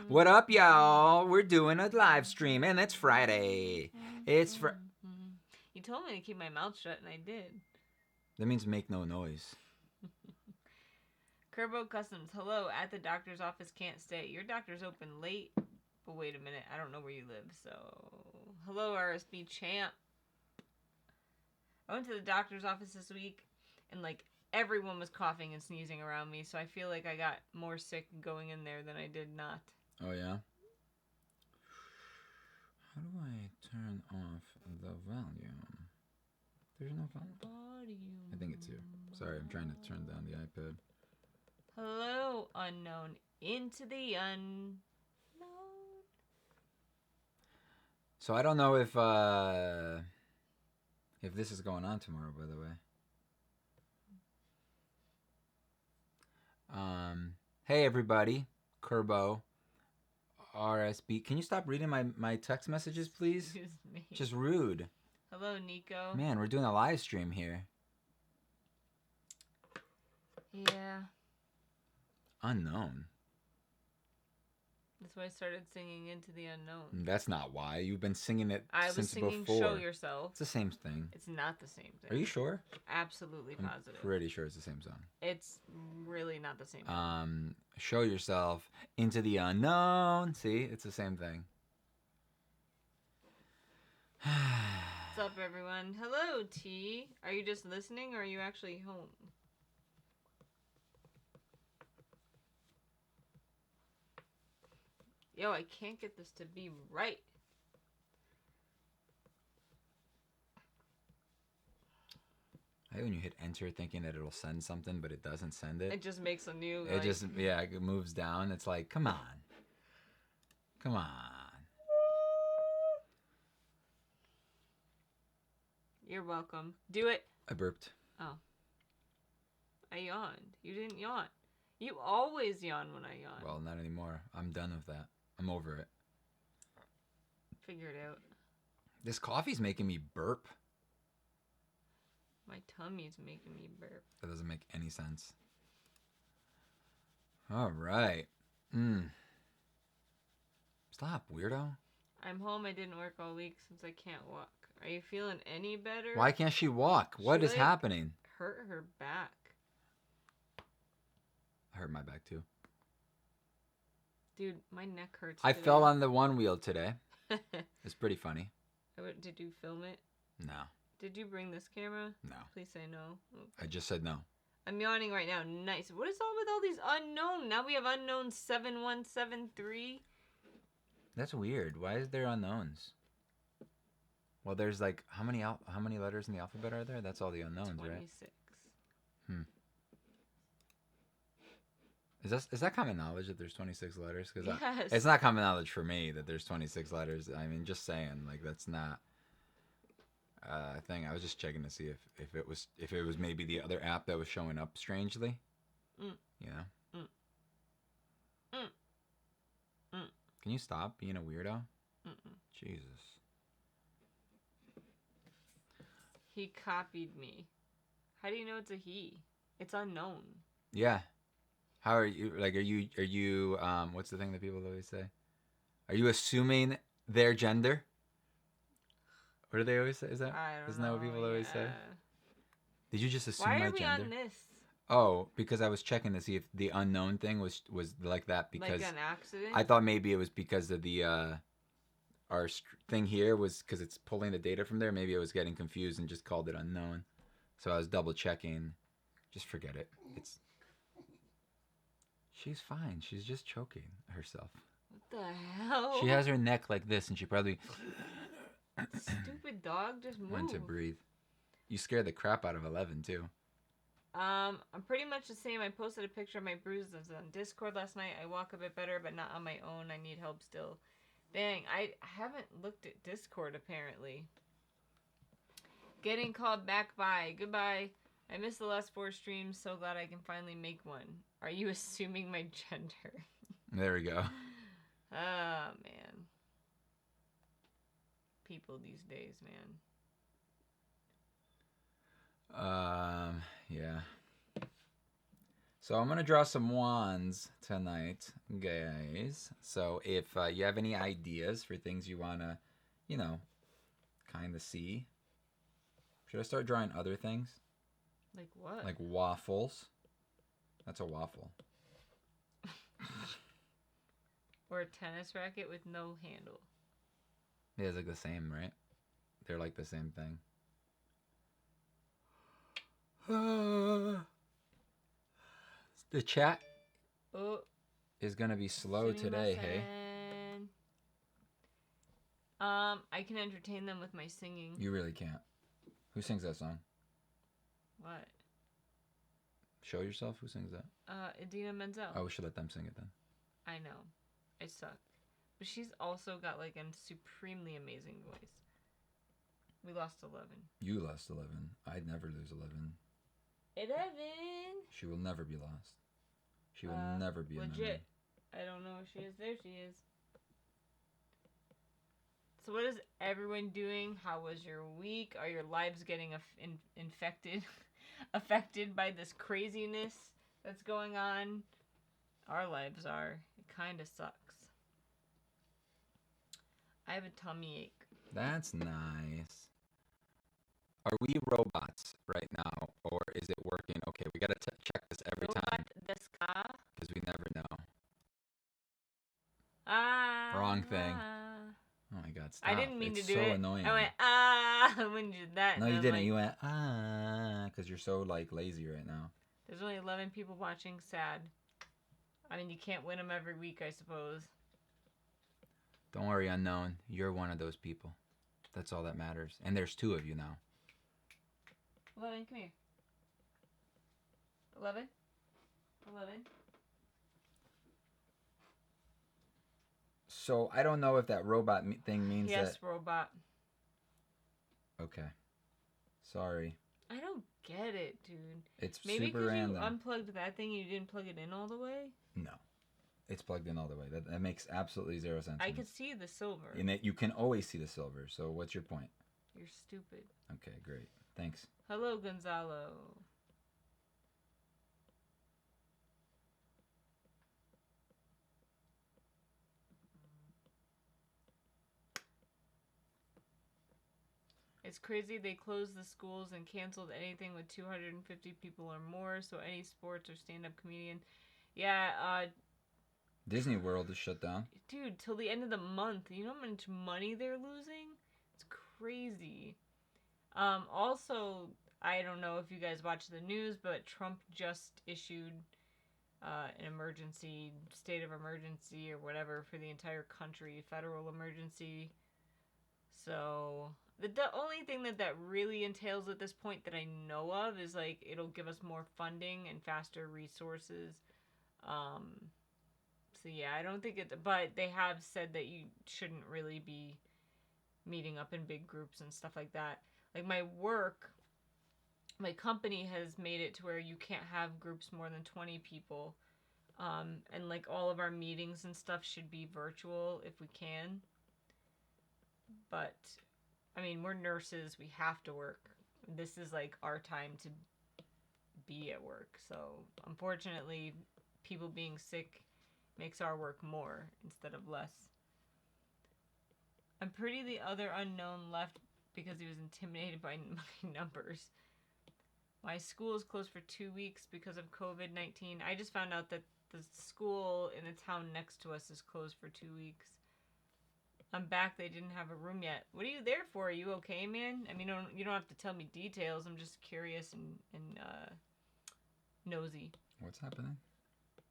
What up, y'all? We're doing a live stream, and it's Friday. You told me to keep my mouth shut, and I did. That means make no noise. Kerbo Customs, hello. At the doctor's office, can't stay. Your doctor's open late. But wait a minute, I don't know where you live, so... Hello, RSB champ. I went to the doctor's office this week, and, everyone was coughing and sneezing around me, so I feel like I got more sick going in there than I did not. Oh, yeah? How do I turn off the volume? There's no volume. I think it's here. Sorry, I'm trying to turn down the iPad. Hello, unknown. Into the unknown. So I don't know if this is going on tomorrow, by the way. Hey everybody, Kerbo, RSB. Can you stop reading my text messages, please? Excuse me. Just rude. Hello, Nico. Man, we're doing a live stream here. Yeah. Unknown. That's why I started singing Into the Unknown. That's not why. You've been singing it I since was singing before. Show Yourself. It's the same thing. It's not the same thing. Are you sure? Absolutely positive. I'm pretty sure it's the same song. It's really not the same thing. Show Yourself, Into the Unknown. See? It's the same thing. What's up, everyone? Hello, T. Are you just listening, or are you actually home? Yo, I can't get this to be right. I hate when you hit enter thinking that it'll send something, but it doesn't send it. It just makes a new... It moves down. It's like, come on. Come on. You're welcome. Do it. I burped. Oh. I yawned. You didn't yawn. You always yawn when I yawn. Well, not anymore. I'm done with that. I'm over it. Figure it out. This coffee's making me burp. My tummy's making me burp. That doesn't make any sense. All right. Stop, weirdo. I'm home. I didn't work all week since I can't walk. Are you feeling any better? Why can't she walk? What is happening? Hurt her back. I hurt my back too. Dude, my neck hurts. I fell on the one wheel today. It's pretty funny. Did you film it? No. Did you bring this camera? No. Please say no. Okay. I just said no. I'm yawning right now. Nice. What is all with all these unknown? Now we have unknown 7173. That's weird. Why is there unknowns? Well, there's like how many letters in the alphabet are there? That's all the unknowns, 26. Right? Is that common knowledge that there's 26 letters? Because yes. It's not common knowledge for me that there's 26 letters. I mean, just saying, like that's not a thing. I was just checking to see if it was maybe the other app that was showing up strangely. You know. Can you stop being a weirdo? Jesus. He copied me. How do you know it's a he? It's unknown. Yeah. How are you? Like, are you? What's the thing that people always say? Are you assuming their gender? What do they always say? Isn't that what people always say? Did you just assume my gender? Why are we on this? Oh, because I was checking to see if the unknown thing was like that because like an accident. I thought maybe it was because of the our thing here was because it's pulling the data from there. Maybe I was getting confused and just called it unknown. So I was double checking. Just forget it. She's fine. She's just choking herself. What the hell? She has her neck like this, and she probably... Stupid dog, just move. Went to breathe. You scared the crap out of 11, too. I'm pretty much the same. I posted a picture of my bruises on Discord last night. I walk a bit better, but not on my own. I need help still. Dang, I haven't looked at Discord, apparently. Getting called back by. Goodbye. I missed the last 4 streams. So glad I can finally make one. Are you assuming my gender? There we go. Ah, man. People these days, man. Yeah. So I'm gonna draw some wands tonight, guys. So if you have any ideas for things you wanna, you know, kind of see, should I start drawing other things? Like what? Like waffles. That's a waffle. Or a tennis racket with no handle. Yeah, it's like the same, right? They're like the same thing. The chat is gonna be slow today, hey? I can entertain them with my singing. You really can't. Who sings that song? What? Show yourself. Who sings that? Idina Menzel. Oh, we should let them sing it then. I know. I suck. But she's also got like a supremely amazing voice. We lost 11. You lost 11. I'd never lose 11. 11? She will never be lost. She will never be legit. A memory. I don't know if she is. There she is. So what is everyone doing? How was your week? Are your lives getting infected? Affected by this craziness that's going on? Our lives are. It kind of sucks. I have a tummy ache. That's nice. Are we robots right now, or is it working? Okay, we gotta check this every time. Because we never know. Wrong thing. Oh my god, stop. I didn't mean it's to do so it. Annoying. I went, when you did that. No, you didn't. Like, you went, because you're so, like, lazy right now. There's only 11 people watching. Sad. I mean, you can't win them every week, I suppose. Don't worry, Unknown. You're one of those people. That's all that matters. And there's 2 of you now. 11, come here. 11? 11? So, I don't know if that robot thing means that... Yes, robot. Okay. Sorry. I don't get it, dude. It's maybe super random. Maybe because you unplugged that thing and you didn't plug it in all the way? No. It's plugged in all the way. That makes absolutely 0 sense. I could see the silver. And you can always see the silver. So, what's your point? You're stupid. Okay, great. Thanks. Hello, Gonzalo. It's crazy they closed the schools and canceled anything with 250 people or more, so any sports or stand-up comedian. Yeah, Disney World is shut down. Dude, till the end of the month. You know how much money they're losing? It's crazy. Also, I don't know if you guys watch the news, but Trump just issued an emergency, state of emergency or whatever for the entire country, federal emergency. So, the only thing that really entails at this point that I know of is, like, it'll give us more funding and faster resources. So, yeah, I don't think it... But they have said that you shouldn't really be meeting up in big groups and stuff like that. Like, my company has made it to where you can't have groups more than 20 people. And, like, all of our meetings and stuff should be virtual if we can. But, I mean, we're nurses. We have to work. This is, like, our time to be at work. So, unfortunately, people being sick makes our work more instead of less. I'm pretty the other unknown left because he was intimidated by my numbers. My school is closed for 2 weeks because of COVID-19. I just found out that the school in the town next to us is closed for 2 weeks. I'm back. They didn't have a room yet. What are you there for? Are you okay, man? I mean, you don't have to tell me details. I'm just curious and nosy. What's happening?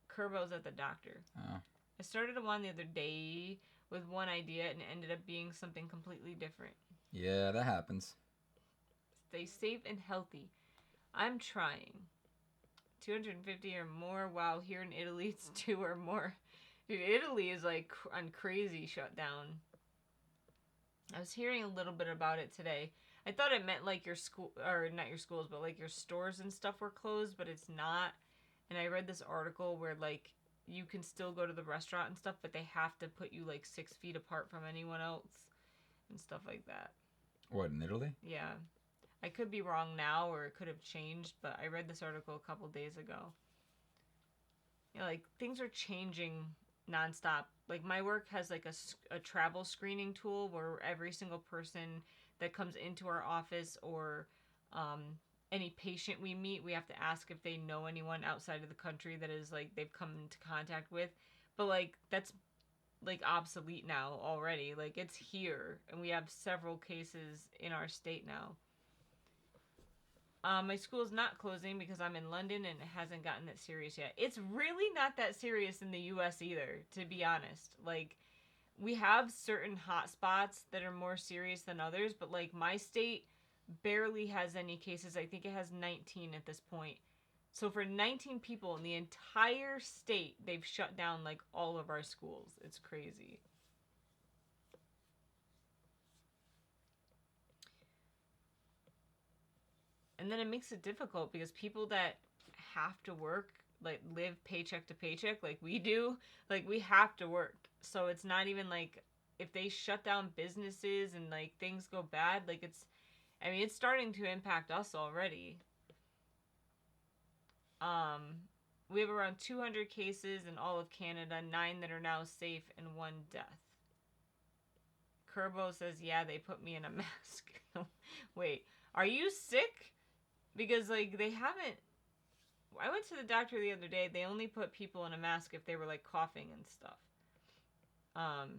Kerbo's at the doctor. Oh. I started one the other day with one idea and it ended up being something completely different. Yeah, that happens. Stay safe and healthy. I'm trying. 250 or more. Wow, here in Italy it's 2 or more. Dude, Italy is like on crazy shutdown. I was hearing a little bit about it today. I thought it meant like your school, or not your schools, but like your stores and stuff were closed, but it's not. And I read this article where like you can still go to the restaurant and stuff, but they have to put you like 6 feet apart from anyone else and stuff like that. What, in Italy? Yeah. I could be wrong now, or it could have changed, but I read this article a couple days ago. you know, like things are changing nonstop. Like my work has like a travel screening tool where every single person that comes into our office or um, any patient we meet, we have to ask if they know anyone outside of the country that is like they've come into contact with. But like that's like obsolete now already. Like it's here, and we have several cases in our state now. My school is not closing because I'm in London and it hasn't gotten that serious yet. It's really not that serious in the US either, to be honest. Like, we have certain hot spots that are more serious than others, but like my state barely has any cases. I think it has 19 at this point. So for 19 people in the entire state, they've shut down like all of our schools. It's crazy. And then it makes it difficult because people that have to work, like live paycheck to paycheck like we do, like we have to work. So it's not even like if they shut down businesses and like things go bad, like it's starting to impact us already. We have around 200 cases in all of Canada, 9 that are now safe, and 1 death. Kerbo says, yeah, they put me in a mask. Wait, are you sick? Because, like, they haven't... I went to the doctor the other day. They only put people in a mask if they were, like, coughing and stuff. But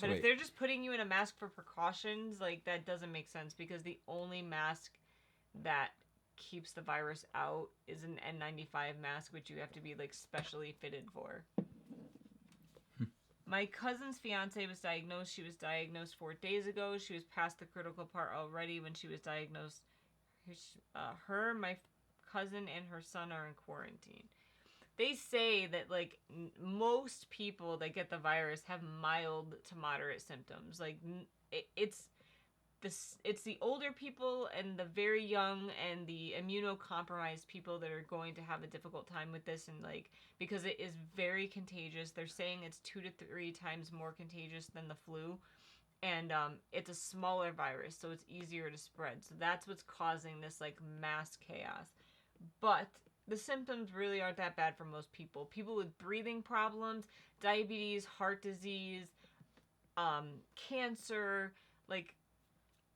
if they're just putting you in a mask for precautions, like, that doesn't make sense. Because the only mask that keeps the virus out is an N95 mask, which you have to be, like, specially fitted for. My cousin's fiance was diagnosed. She was diagnosed 4 days ago. She was past the critical part already when she was diagnosed. My cousin, and her son are in quarantine. They say that like most people that get the virus have mild to moderate symptoms. Like it's the older people and the very young and the immunocompromised people that are going to have a difficult time with this, and like because it is very contagious. They're saying it's 2 to 3 times more contagious than the flu, and it's a smaller virus, so it's easier to spread. So that's what's causing this like mass chaos. But the symptoms really aren't that bad for most people. People with breathing problems, diabetes, heart disease, cancer, like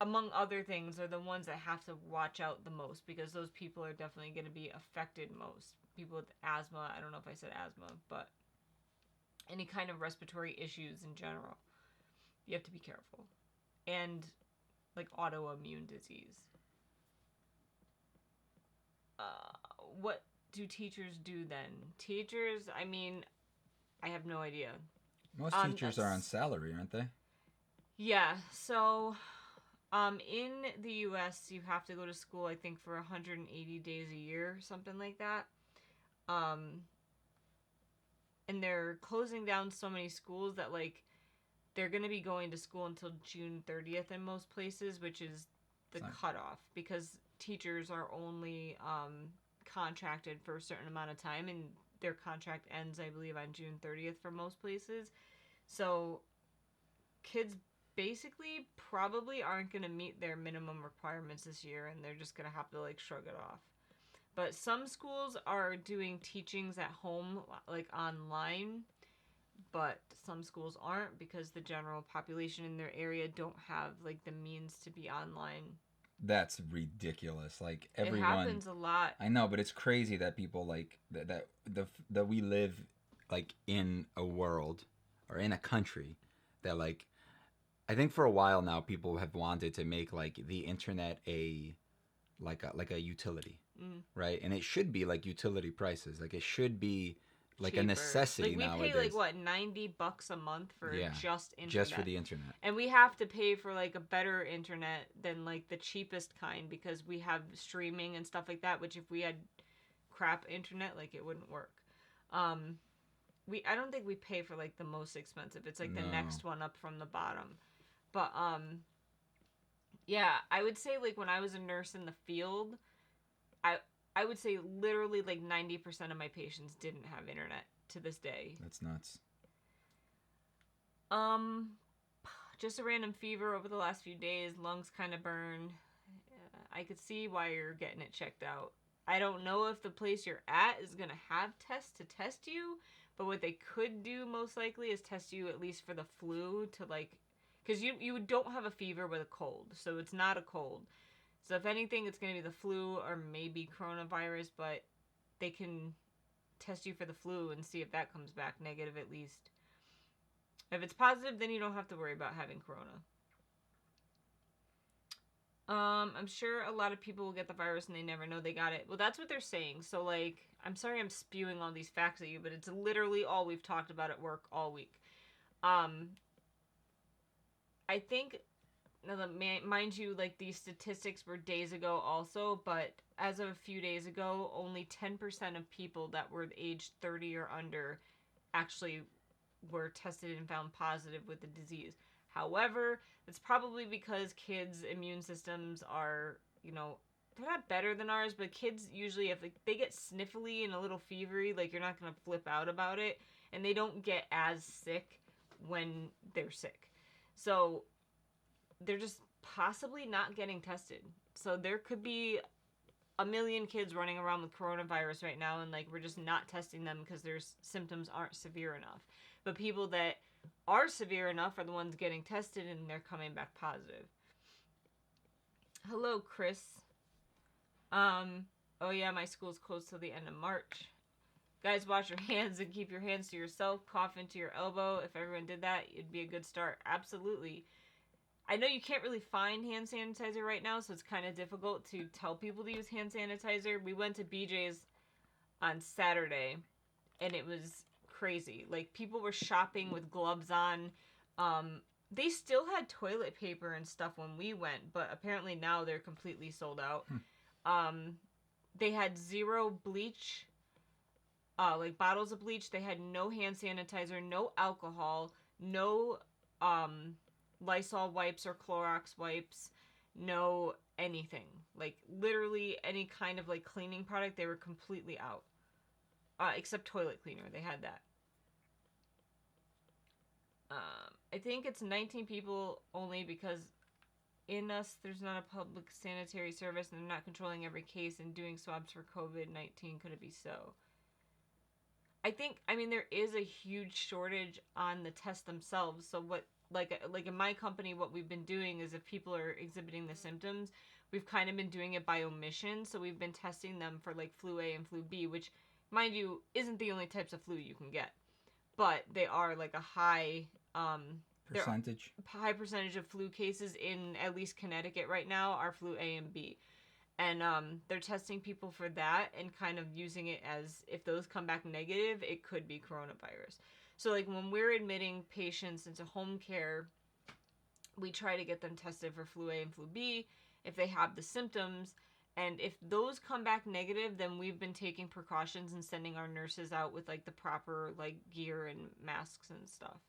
among other things, are the ones that have to watch out the most because those people are definitely going to be affected most. People with asthma, I don't know if I said asthma, but any kind of respiratory issues in general, you have to be careful. And like autoimmune disease. What do teachers do then? Teachers, I mean, I have no idea. Most teachers are on salary, aren't they? Yeah, so in the US, you have to go to school, I think, for 180 days a year, something like that. And they're closing down so many schools that, like, they're going to be going to school until June 30th in most places, which is the cutoff, because teachers are only contracted for a certain amount of time, and their contract ends, I believe, on June 30th for most places. So kids basically probably aren't going to meet their minimum requirements this year, and they're just going to have to like shrug it off. But some schools are doing teachings at home, like online, but some schools aren't because the general population in their area don't have like the means to be online. That's ridiculous. Like everyone, it happens a lot. I know, but it's crazy that people like that we live like in a world or in a country that like I think for a while now people have wanted to make like the internet a utility, right? And it should be like utility prices. Like it should be like cheaper. A necessity like we nowadays. Pay like what $90 a month for just internet. Just for the internet. And we have to pay for like a better internet than like the cheapest kind because we have streaming and stuff like that. Which if we had crap internet, like it wouldn't work. I don't think we pay for like the most expensive. It's like the next one up from the bottom. But yeah, I would say like when I was a nurse in the field, I would say literally like 90% of my patients didn't have internet to this day. That's nuts. Just a random fever over the last few days. Lungs kind of burn. I could see why you're getting it checked out. I don't know if the place you're at is going to have tests to test you, but what they could do most likely is test you at least for the flu to like, because you don't have a fever with a cold, so it's not a cold. So if anything, it's going to be the flu or maybe coronavirus, but they can test you for the flu and see if that comes back negative at least. If it's positive, then you don't have to worry about having corona. I'm sure a lot of people will get the virus and they never know they got it. Well, that's what they're saying. So, like, I'm sorry I'm spewing all these facts at you, but it's literally all we've talked about at work all week. I think, mind you, like, these statistics were days ago also, but as of a few days ago, only 10% of people that were aged 30 or under actually were tested and found positive with the disease. However, it's probably because kids' immune systems are, they're not better than ours, but kids usually, if they get sniffly and a little fevery, like, you're not going to flip out about it, and they don't get as sick when they're sick. So they're just possibly not getting tested. So there could be a million kids running around with coronavirus right now, and like we're just not testing them because their symptoms aren't severe enough. But people that are severe enough are the ones getting tested and they're coming back positive. Hello, Chris. Oh yeah, my school's closed till the end of March. Guys, wash your hands and keep your hands to yourself. Cough into your elbow. If everyone did that, it'd be a good start. Absolutely. I know you can't really find hand sanitizer right now, so it's kind of difficult to tell people to use hand sanitizer. We went to BJ's on Saturday, and it was crazy. Like, people were shopping with gloves on. They still had toilet paper and stuff when we went, but apparently now they're completely sold out. They had zero bleach, like bottles of bleach. They had no hand sanitizer, no alcohol, no Lysol wipes or Clorox wipes, no anything. Like, literally any kind of, like, cleaning product, they were completely out. Except toilet cleaner, they had that. I think it's 19 people only because in us, there's not a public sanitary service and they're not controlling every case and doing swabs for COVID-19. Could it be so? I mean, there is a huge shortage on the tests themselves. So what, like in my company, what we've been doing is if people are exhibiting the symptoms, we've kind of been doing it by omission. So we've been testing them for like flu A and flu B, which, mind you, isn't the only types of flu you can get. But they are like a high percentage of flu cases in at least Connecticut right now are flu A and B. And they're testing people for that and kind of using it as if those come back negative, it could be coronavirus. So like when we're admitting patients into home care, we try to get them tested for flu A and flu B if they have the symptoms. And if those come back negative, then we've been taking precautions and sending our nurses out with like the proper like gear and masks and stuff.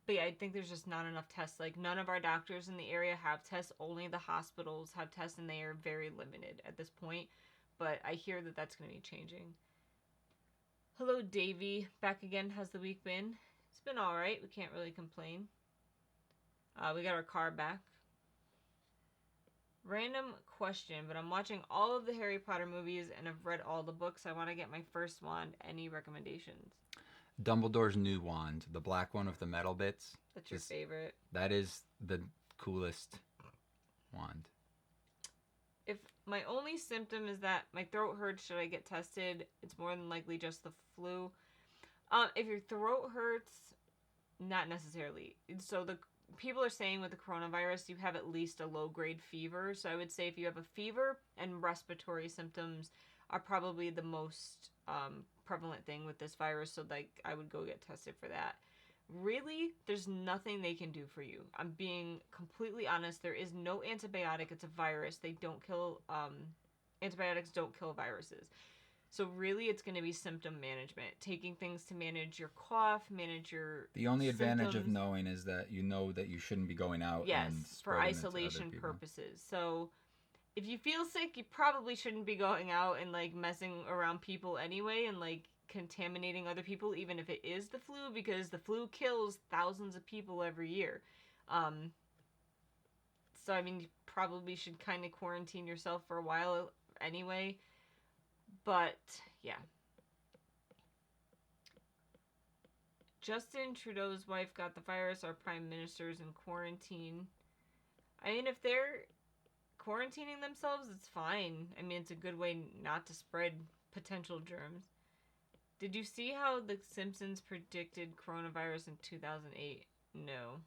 But yeah, I think there's just not enough tests. Like, none of our doctors in the area have tests. Only the hospitals have tests, and they are very limited at this point. But I hear that that's going to be changing. Hello, Davey. Back again. How's the week been? It's been all right. We can't really complain. We got our car back. Random question, but I'm watching all of the Harry Potter movies and have read all the books. I want to get my first wand. Any recommendations? Dumbledore's new wand, the black one with the metal bits. That's your favorite. That is the coolest wand. If my only symptom is that my throat hurts, should I get tested? It's more than likely just the flu. If your throat hurts, not necessarily. So the people are saying with the coronavirus, you have at least a low-grade fever. So I would say if you have a fever and respiratory symptoms are probably the most prevalent thing with this virus, so like I would go get tested for that. Really, there's nothing they can do for you. I'm being completely honest. There is no antibiotic. It's a virus. They don't kill antibiotics don't kill viruses. So really, it's going to be symptom management, taking things to manage your cough, manage your The only advantage symptoms. of knowing is that you know that you shouldn't be going out. Yes, and for isolation purposes. So if you feel sick, you probably shouldn't be going out and like messing around people anyway and like contaminating other people, even if it is the flu, because the flu kills thousands of people every year. So I mean, you probably should kind of quarantine yourself for a while anyway. But, yeah. Justin Trudeau's wife got the virus. Our prime minister's in quarantine. I mean, if they're quarantining themselves, it's fine. I mean, it's a good way not to spread potential germs. Did you see how The Simpsons predicted coronavirus in 2008? No.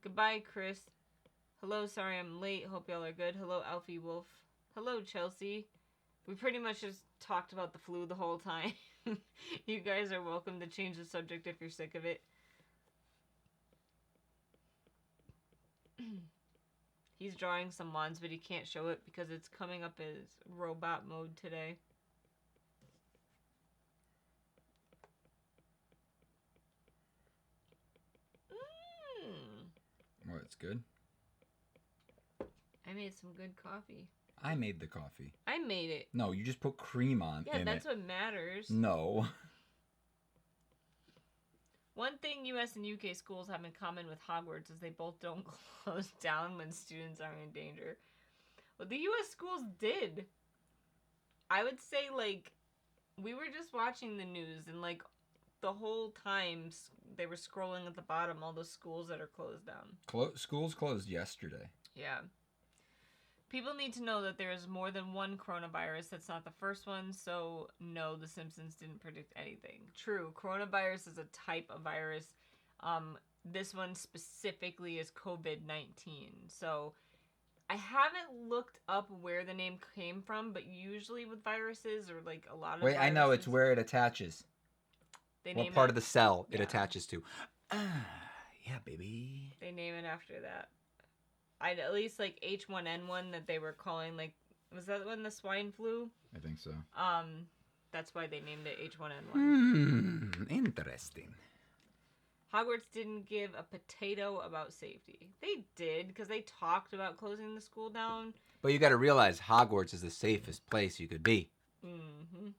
Goodbye, Chris. Hello, sorry I'm late. Hope y'all are good. Hello, Alfie Wolf. Hello, Chelsea. We pretty much just talked about the flu the whole time. You guys are welcome to change the subject if you're sick of it. He's drawing some wands, but he can't show it because it's coming up as robot mode today. Well, it's good. I made some good coffee. I made the coffee. I made it. No, you just put cream on. Yeah, that's what matters. No. One thing US and UK schools have in common with Hogwarts is they both don't close down when students are in danger. Well, the US schools did. I would say, like, we were just watching the news, and, like, the whole time they were scrolling at the bottom all the schools that are closed down. Schools closed yesterday. Yeah. People need to know that there is more than one coronavirus. That's not the first one, so no, The Simpsons didn't predict anything. True, coronavirus is a type of virus. This one specifically is COVID-19. So I haven't looked up where the name came from, but usually with viruses or like a lot of viruses, I know it's where it attaches. What part of the cell it attaches to. Yeah, baby. They name it after that. I'd at least like H1N1 that they were calling, like, was that when the swine flu? I think so. That's why they named it H1N1. Interesting. Hogwarts didn't give a potato about safety. They did, because they talked about closing the school down. But you got to realize Hogwarts is the safest place you could be. Mm-hmm.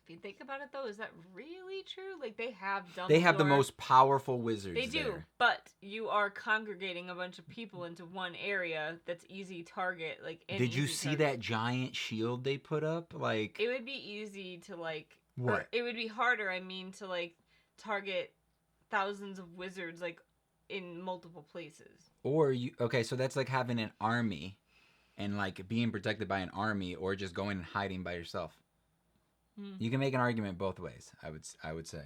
If you think about it, though, is that really true? Like, they have Dumbledore. They have the most powerful wizards They do, there. but you are congregating a bunch of people into one area that's easy target. Like, did you see that giant shield they put up? Like, it would be easy to, like... What? It would be harder, I mean, to, like, target thousands of wizards, like, in multiple places. Or you... Okay, so that's like having an army and, like, being protected by an army, or just going and hiding by yourself. You can make an argument both ways, I would say.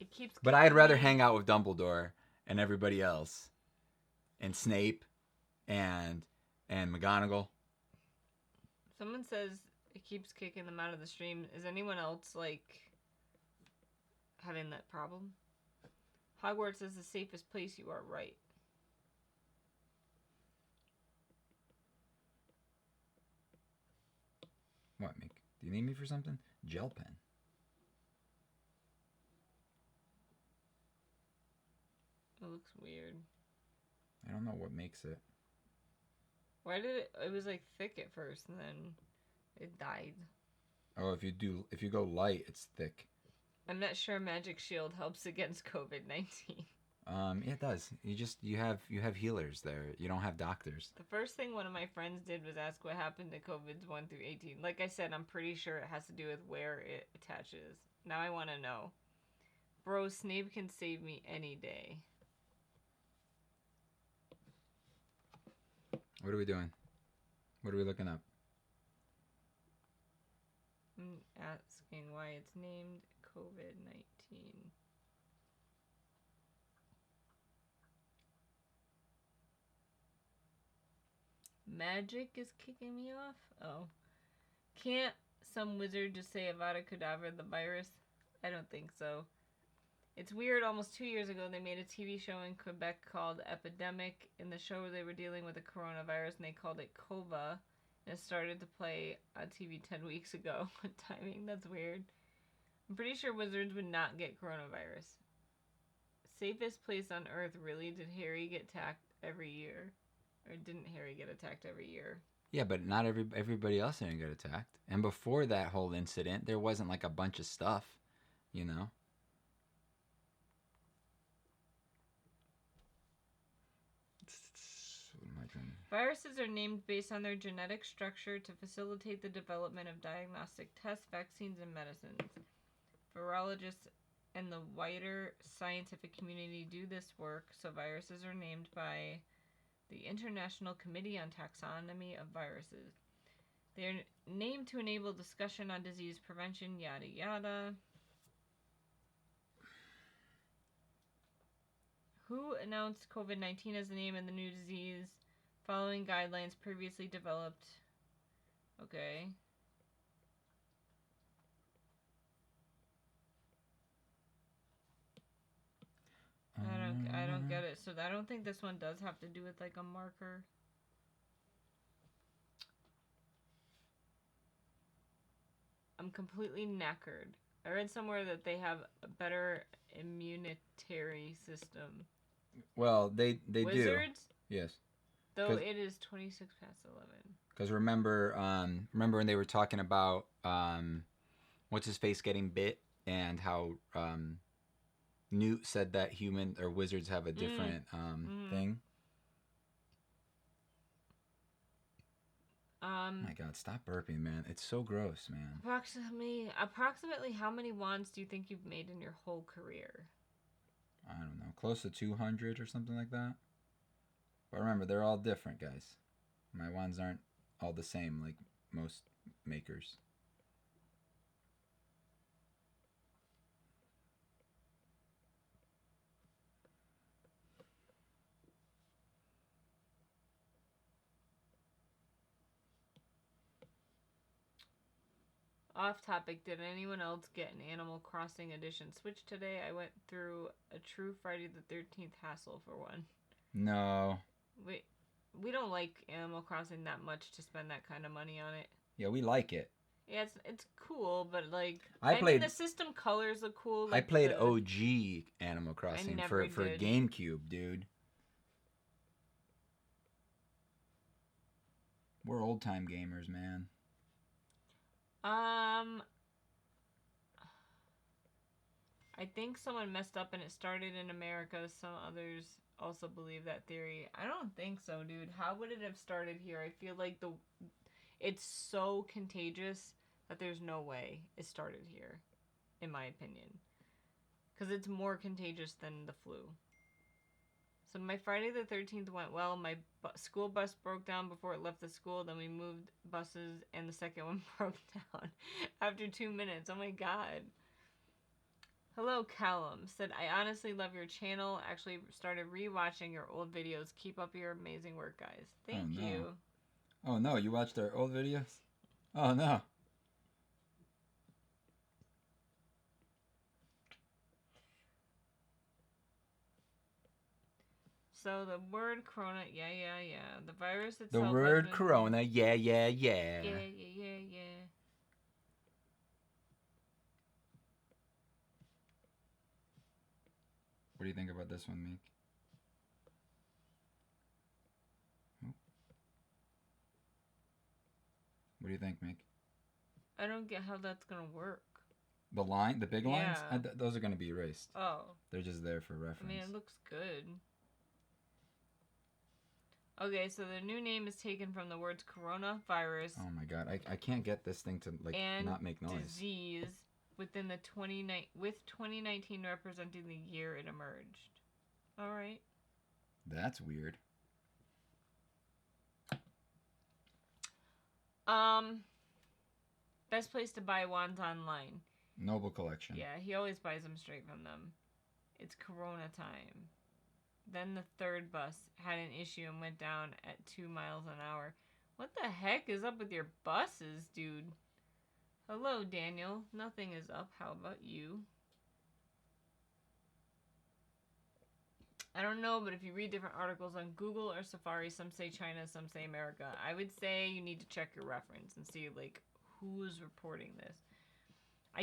It keeps. But I'd rather hang out with Dumbledore and everybody else, and Snape, and McGonagall. Someone says it keeps kicking them out of the stream. Is anyone else like having that problem? Hogwarts is the safest place. You are right. What, Mick? Do you need me for something? Gel pen. It looks weird. I don't know what makes it. Why did it? It was like thick at first, and then it died. Oh, if you go light, it's thick. I'm not sure Magic Shield helps against COVID-19. It does. You have healers there. You don't have doctors. The first thing one of my friends did was ask what happened to COVIDs 1 through 18. Like I said, I'm pretty sure it has to do with where it attaches. Now I want to know. Bro, Snape can save me any day. What are we doing? What are we looking up? I'm asking why it's named COVID-19. Magic is kicking me off? Oh. Can't some wizard just say Avada Kedavra the virus? I don't think so. It's weird, almost 2 years ago they made a TV show in Quebec called Epidemic. In the show they were dealing with the coronavirus and they called it COVA. And it started to play on TV 10 weeks ago. Timing, that's weird. I'm pretty sure wizards would not get coronavirus. Safest place on Earth, really? Did Harry get attacked every year? Or didn't Harry get attacked every year? Yeah, but not everybody else didn't get attacked. And before that whole incident, there wasn't like a bunch of stuff, you know? Viruses are named based on their genetic structure to facilitate the development of diagnostic tests, vaccines, and medicines. Virologists and the wider scientific community do this work, so viruses are named by the International Committee on Taxonomy of Viruses. They are named to enable discussion on disease prevention, yada yada. Who announced COVID-19 as the name of the new disease following guidelines previously developed? Okay. I don't get it. So I don't think this one does have to do with like a marker. I'm completely knackered. I read somewhere that they have a better immunitary system. Well, they do. Wizards? Yes. Though it is 26 past 11. Because remember when they were talking about what's his face getting bit and how Newt said that human or wizards have a different thing. My God, stop burping, man. It's so gross, man. Approximately how many wands do you think you've made in your whole career? I don't know. Close to 200 or something like that. But remember, they're all different, guys. My wands aren't all the same like most makers. Off topic, did anyone else get an Animal Crossing edition Switch today? I went through a true Friday the 13th hassle for one. No. We don't like Animal Crossing that much to spend that kind of money on it. Yeah, we like it. Yeah, it's cool, but like I mean, the system colors look cool. Like I played OG Animal Crossing for did. GameCube, dude. We're old time gamers, man. I think someone messed up and it started in America. Some others also believe that theory. I don't think so, dude. How would it have started here? I feel like it's so contagious that there's no way it started here, in my opinion. Because it's more contagious than the flu. So my Friday the 13th went well. My school bus broke down before it left the school. Then we moved buses and the second one broke down after 2 minutes. Oh my God. Hello, Callum. Said, I honestly love your channel. Actually started rewatching your old videos. Keep up your amazing work, guys. Thank you. Oh no, you watched our old videos? Oh no. So the word corona, yeah. The virus itself. The word corona, yeah. Yeah. What do you think about this one, Meek? What do you think, Meek? I don't get how that's gonna work. The big lines? Those are gonna be erased. Oh. They're just there for reference. I mean, it looks good. Okay, so the new name is taken from the words coronavirus. Oh my God, I can't get this thing to not make noise. Disease within the 2019 representing the year it emerged. All right. That's weird. Best place to buy wands online. Noble Collection. Yeah, he always buys them straight from them. It's Corona time. Then the third bus had an issue and went down at 2 miles an hour. What the heck is up with your buses, dude? Hello, Daniel. Nothing is up. How about you? I don't know, but if you read different articles on Google or Safari, some say China, some say America. I would say you need to check your reference and see, like, who's reporting this. I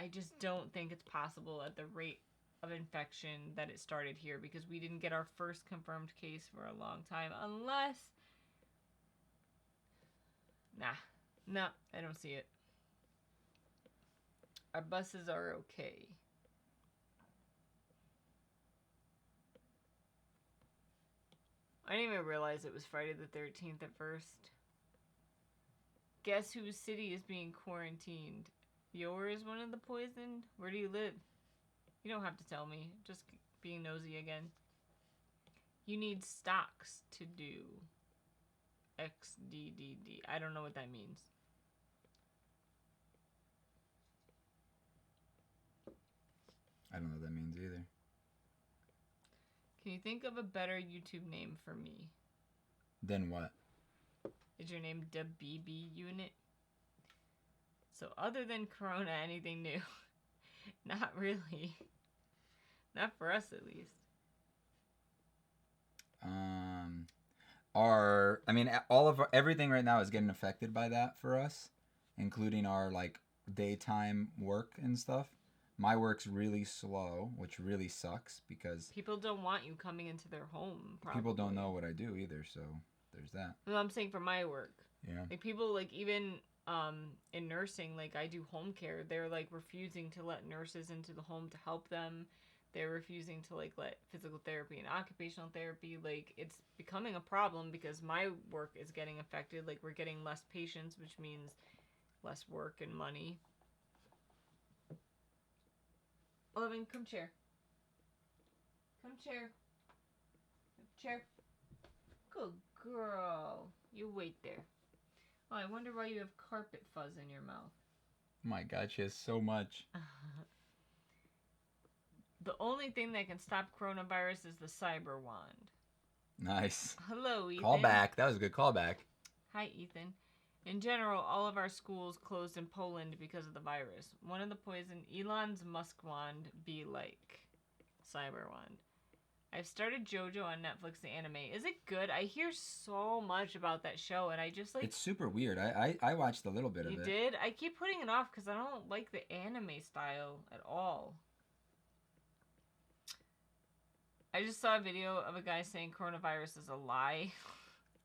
just don't think it's possible at the rate of infection that it started here, because we didn't get our first confirmed case for a long time, unless... Nah, I don't see it. Our buses are okay. I didn't even realize it was Friday the 13th at first. Guess whose city is being quarantined? Yours, one of the poisoned? Where do you live? You don't have to tell me. Just being nosy again. You need stocks to do XDDD. I don't know what that means. I don't know what that means either. Can you think of a better YouTube name for me? Then what? Is your name the BB Unit? So other than Corona, anything new? Not really. Not for us, at least. Everything right now is getting affected by that for us, including our like daytime work and stuff. My work's really slow, which really sucks because people don't want you coming into their home. Probably. People don't know what I do either, so there's that. No, I'm saying for my work. Yeah. Like people, like even in nursing, like I do home care. They're like refusing to let nurses into the home to help them. They're refusing to like let physical therapy and occupational therapy. Like it's becoming a problem because my work is getting affected. Like we're getting less patients, which means less work and money. Eleven, come chair. Come chair. Chair. Good girl. You wait there. Oh, I wonder why you have carpet fuzz in your mouth. Oh my God, she has so much. The only thing that can stop coronavirus is the cyber wand. Nice. Hello, Ethan. Callback. That was a good callback. Hi, Ethan. In general, all of our schools closed in Poland because of the virus. One of the poison, Elon's Musk wand be like cyber wand. I've started JoJo on Netflix, the anime. Is it good? I hear so much about that show, and I just like... It's super weird. I watched a little bit of it. You did? I keep putting it off because I don't like the anime style at all. I just saw a video of a guy saying coronavirus is a lie.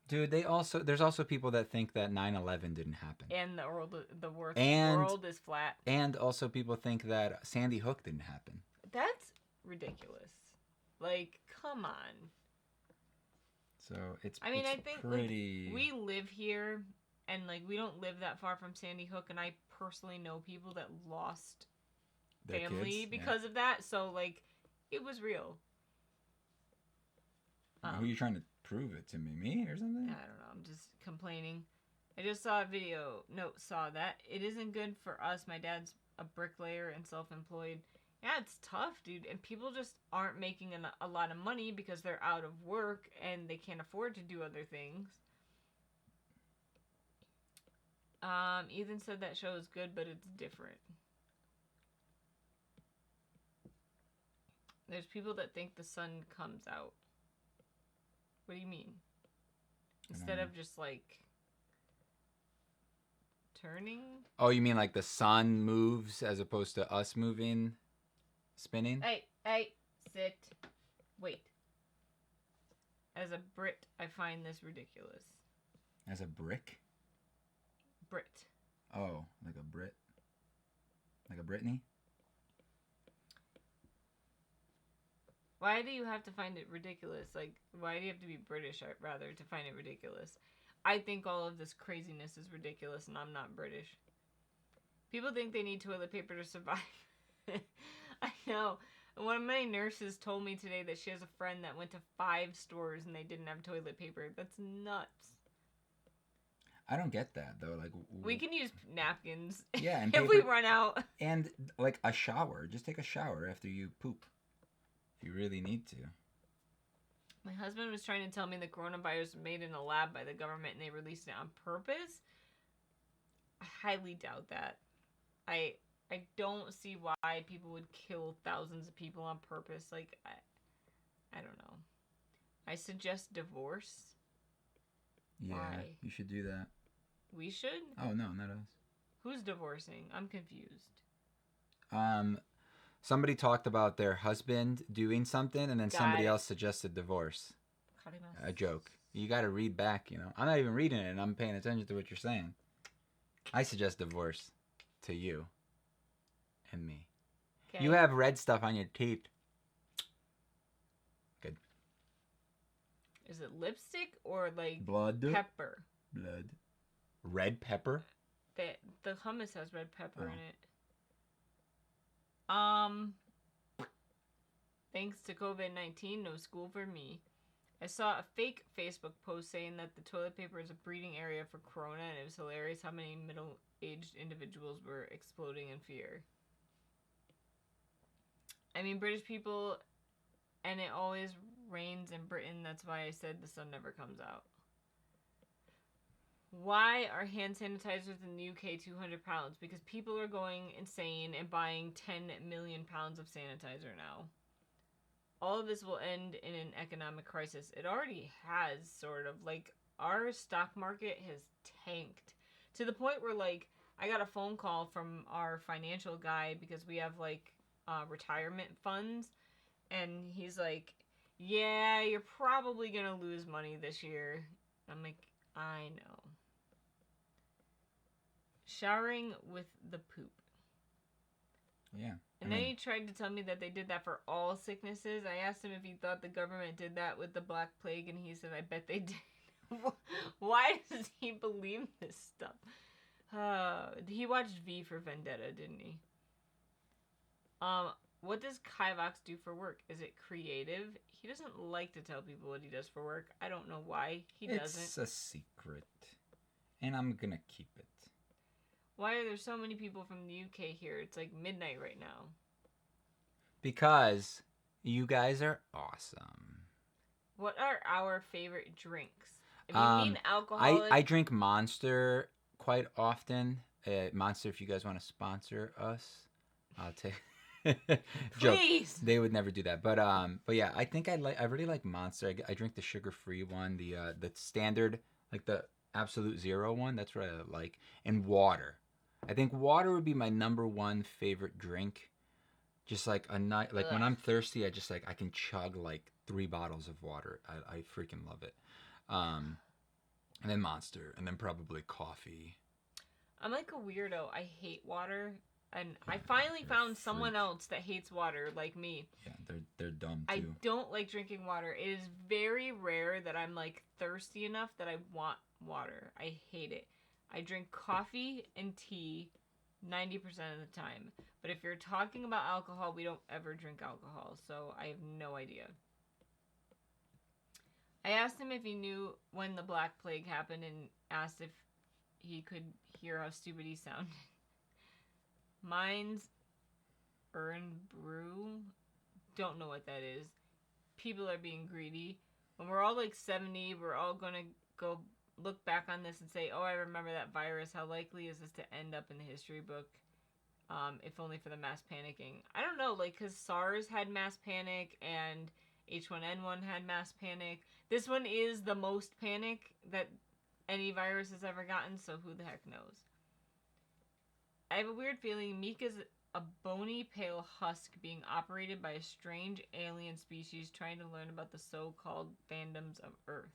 Dude, there's also people that think that 9/11 didn't happen. And the world is flat. And also people think that Sandy Hook didn't happen. That's ridiculous. Like, come on. So it's I think pretty... like, we live here, and like we don't live that far from Sandy Hook, and I personally know people that lost their family kids? because of that. So like, it was real. Who are you trying to prove it to me? Me or something? I don't know. I'm just complaining. I just saw a video. Saw that. It isn't good for us. My dad's a bricklayer and self-employed. Yeah, it's tough, dude. And people just aren't making a lot of money because they're out of work and they can't afford to do other things. Ethan said that show is good, but it's different. There's people that think the sun comes out. What do you mean? Instead of just like turning? Oh, you mean like the sun moves as opposed to us moving, spinning? Hey, sit. Wait. As a Brit, I find this ridiculous. As a brick? Brit. Oh, like a Brit? Like a Britney? Why do you have to find it ridiculous? Like, why do you have to be British, rather, to find it ridiculous? I think all of this craziness is ridiculous, and I'm not British. People think they need toilet paper to survive. I know. One of my nurses told me today that she has a friend that went to 5 stores and they didn't have toilet paper. That's nuts. I don't get that, though. Like, we can use napkins. Yeah, and if we run out. And, like, a shower. Just take a shower after you poop. If you really need to. My husband was trying to tell me the coronavirus was made in a lab by the government and they released it on purpose. I highly doubt that. I don't see why people would kill thousands of people on purpose. Like, I don't know. I suggest divorce. Yeah, why? You should do that. We should? Oh, no, not us. Who's divorcing? I'm confused. Somebody talked about their husband doing something, and then somebody else suggested divorce. A joke. You got to read back, you know. I'm not even reading it, and I'm paying attention to what you're saying. I suggest divorce to you and me. Okay. You have red stuff on your teeth. Good. Is it lipstick or like blood? pepper? Blood. Red pepper? The hummus has red pepper in it. Thanks to COVID-19, no school for me. I saw a fake Facebook post saying that the toilet paper is a breeding area for corona, and it was hilarious how many middle-aged individuals were exploding in fear. I mean, British people, and it always rains in Britain. That's why I said the sun never comes out. Why are hand sanitizers in the UK 200 pounds? Because people are going insane and buying 10 million pounds of sanitizer now. All of this will end in an economic crisis. It already has, sort of. Like, our stock market has tanked to the point where, like, I got a phone call from our financial guy because we have, like, retirement funds. And he's like, yeah, you're probably going to lose money this year. I'm like, I know. Showering with the poop. Yeah. And then he tried to tell me that they did that for all sicknesses. I asked him if he thought the government did that with the Black Plague, and he said, I bet they did. Why does he believe this stuff? He watched V for Vendetta, didn't he? What does Kivox do for work? Is it creative? He doesn't like to tell people what he does for work. I don't know why he doesn't. It's a secret. And I'm gonna keep it. Why are there so many people from the UK here? It's like midnight right now. Because you guys are awesome. What are our favorite drinks? If you mean alcoholic... I drink Monster quite often. Monster, if you guys want to sponsor us, I'll take... Please! They would never do that. But yeah, I think I really like Monster. I drink the sugar-free one, the standard, like the Absolute Zero one. That's what I like. And water. I think water would be my number one favorite drink. Just like a night, like when I'm thirsty, I can chug like 3 bottles of water. I freaking love it. And then Monster, and then probably coffee. I'm like a weirdo. I hate water, and I finally found someone else that hates water like me. Yeah, they're dumb too. I don't like drinking water. It is very rare that I'm like thirsty enough that I want water. I hate it. I drink coffee and tea 90% of the time. But if you're talking about alcohol, we don't ever drink alcohol, so I have no idea. I asked him if he knew when the Black Plague happened and asked if he could hear how stupid he sounded. Mine's Earn Brew. Don't know what that is. People are being greedy. When we're all like 70, we're all going to go look back on this and say, oh, I remember that virus. How likely is this to end up in the history book? If only for the mass panicking. I don't know, like, because SARS had mass panic and H1N1 had mass panic. This one is the most panic that any virus has ever gotten, so who the heck knows? I have a weird feeling Meek is a bony, pale husk being operated by a strange alien species trying to learn about the so-called fandoms of Earth.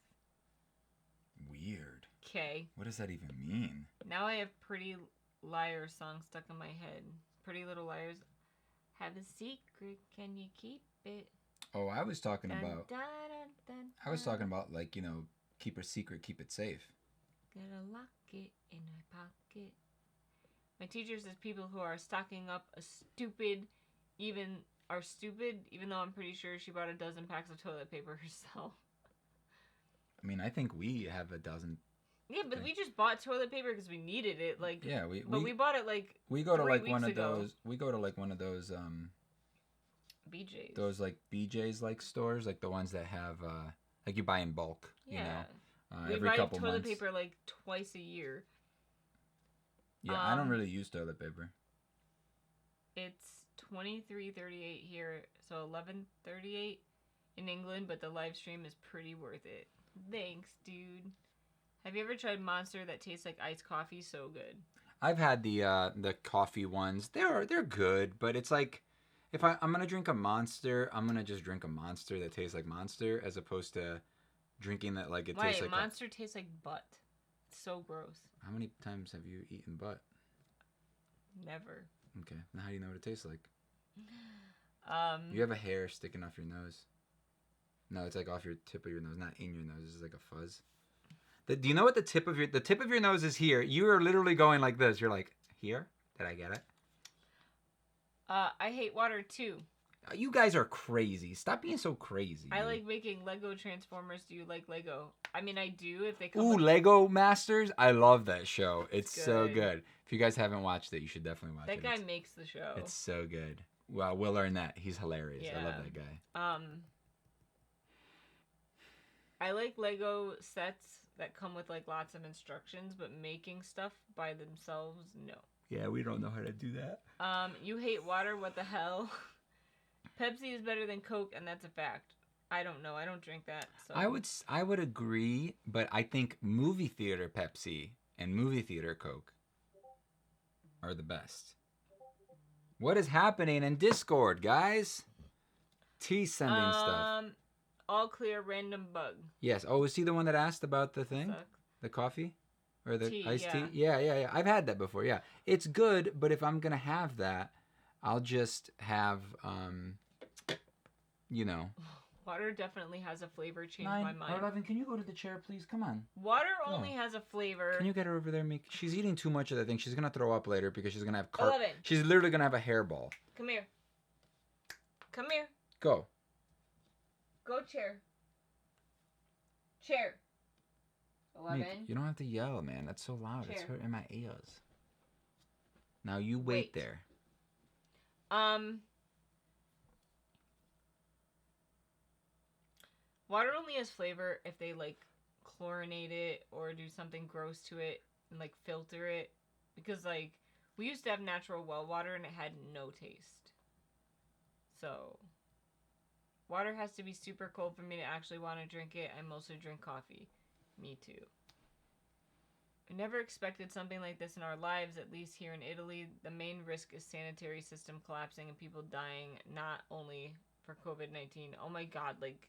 Weird. Okay. What does that even mean? Now I have Pretty Liars song stuck in my head. Pretty Little Liars. Have a secret, can you keep it? Oh, I was talking about... I was talking about, like, you know, keep a secret, keep it safe. Gotta lock it in my pocket. My teacher says people who are stocking up even though I'm pretty sure she bought a dozen packs of toilet paper herself. I mean, I think we have a dozen. Yeah, but we just bought toilet paper because we needed it. Like, yeah, we bought it like we go to like 3 one of ago. those. We go to like one of those BJ's. Those like BJ's like stores, like the ones that have like you buy in bulk. Yeah. You know, we every buy couple toilet months. paper like twice a year. Yeah, I don't really use toilet paper. It's $23.38 here, so $11.38 in England, but the live stream is pretty worth it. Thanks, dude. Have you ever tried Monster that tastes like iced coffee? So good. I've had the coffee ones. They're good, but it's like if I'm gonna drink a Monster, I'm gonna just drink a Monster that tastes like Monster as opposed to drinking that like it tastes like Monster tastes like butt. It's so gross. How many times have you eaten butt? Never. Okay. Now how do you know what it tastes like? You have a hair sticking off your nose. No, it's like off your tip of your nose, not in your nose. It's just like a fuzz. Do you know what the tip of your nose is here? You are literally going like this. You're like, here? Did I get it? I hate water too. You guys are crazy. Stop being so crazy. I like making Lego Transformers. Do you like Lego? I mean, I do if they come. Ooh, Lego Masters. I love that show. It's so good. If you guys haven't watched it, you should definitely watch it. That guy makes the show. It's so good. Well, Will Arnett. He's hilarious. Yeah. I love that guy. I like Lego sets that come with like lots of instructions, but making stuff by themselves, no. Yeah, we don't know how to do that. You hate water? What the hell? Pepsi is better than Coke, and that's a fact. I don't know. I don't drink that. So. I would agree, but I think movie theater Pepsi and movie theater Coke are the best. What is happening in Discord, guys? T sending stuff. All clear, random bug. Yes. Oh, was he the one that asked about the thing? The coffee? Or the iced tea? Yeah. I've had that before, yeah. It's good, but if I'm going to have that, I'll just have, Water definitely has a flavor. Changed my mind. 11, can you go to the chair, please? Come on. Water only has a flavor. Can you get her over there, Meek? She's eating too much of that thing. She's going to throw up later because she's going to have 11. She's literally going to have a hairball. Come here. Come here. Go. Go chair. Chair. 11. Meek, you don't have to yell, man. That's so loud. It's hurting my ears. Now you wait there. Water only has flavor if they like chlorinate it or do something gross to it and like filter it, because like we used to have natural well water and it had no taste. So water has to be super cold for me to actually want to drink it. I mostly drink coffee. Me too. We never expected something like this in our lives, at least here in Italy. The main risk is sanitary system collapsing and people dying, not only for COVID-19. Oh my god, like,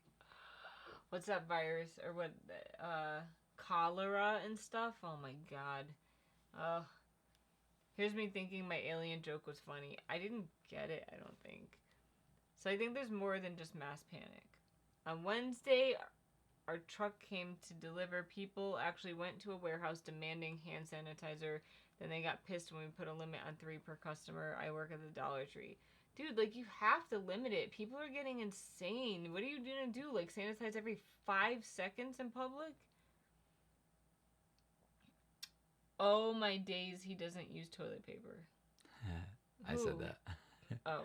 what's that virus? Or what, cholera and stuff? Oh my god. Here's me thinking my alien joke was funny. I didn't get it, I don't think. So I think there's more than just mass panic. On Wednesday, our truck came to deliver. People actually went to a warehouse demanding hand sanitizer. Then they got pissed when we put a limit on 3 per customer. I work at the Dollar Tree. Dude, like, you have to limit it. People are getting insane. What are you gonna do? Like, sanitize every 5 seconds in public? Oh, my days, he doesn't use toilet paper. I said that. Oh.